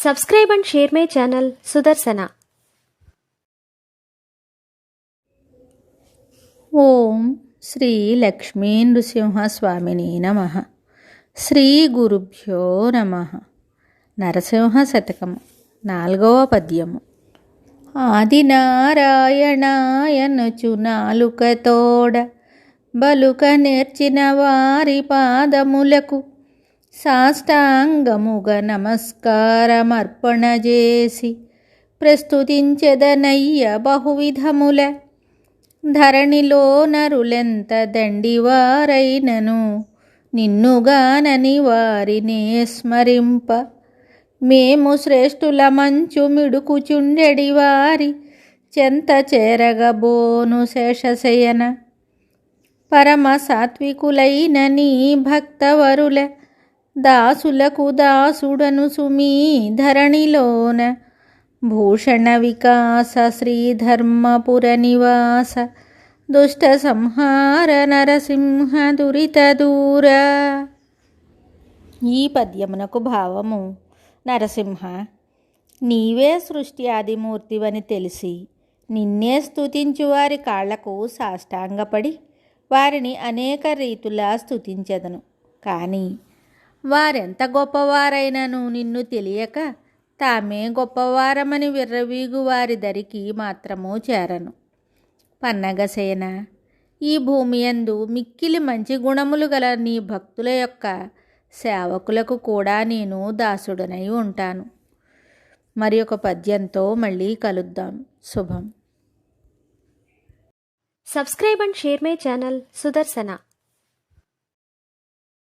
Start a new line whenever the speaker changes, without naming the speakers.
Subscribe and share my channel Sudarsana.
ఓం శ్రీ లక్ష్మీ నృసింహస్వామిని నమః. శ్రీ గురుభ్యో నమః. నరసింహ శతకము 4వ పద్యము. ఆదినారాయణాయనుచు నాలుకతోడ బలుక నేర్చిన వారి పాదములకు సాష్టాంగముగ నమస్కారమర్పణ చేసి ప్రస్తుతించెదనయ్య బహువిధముల. ధరణిలో నరులెంత దండివారైనను నిన్నుగానని వారినే స్మరింప. మేము శ్రేష్ఠుల మంచు మిడుకుచుండెడి వారి చెంత చేరగబోను శేషశయన. పరమ సాత్వికులైన నీ భక్తవరుల దాసులకు దాసుడను సుమీ ధరణిలోన. భూషణ వికాస శ్రీధర్మపుర నివాస దుష్ట సంహార నరసింహ దురిత దూర. ఈ పద్యమునకు భావము: నరసింహ, నీవే సృష్టి ఆదిమూర్తివని తెలిసి నిన్నే స్తుతించు వారి కాళ్లకు సాష్టాంగపడి వారిని అనేక రీతులా స్తుతించెదను. కానీ వారెంత గొప్పవారైనను నిన్ను తెలియక తామే గొప్పవారమని విర్రవీగు వారి దరికి మాత్రము చేరను. పన్నగసేన, ఈ భూమి యందు మిక్కిలి మంచి గుణములు గల నీ భక్తుల యొక్క సేవకులకు కూడా నేను దాసుడనై ఉంటాను. మరి ఒక పద్యంతో మళ్ళీ కలుద్దాం. శుభం.
Subscribe and share my channel Sudarsana.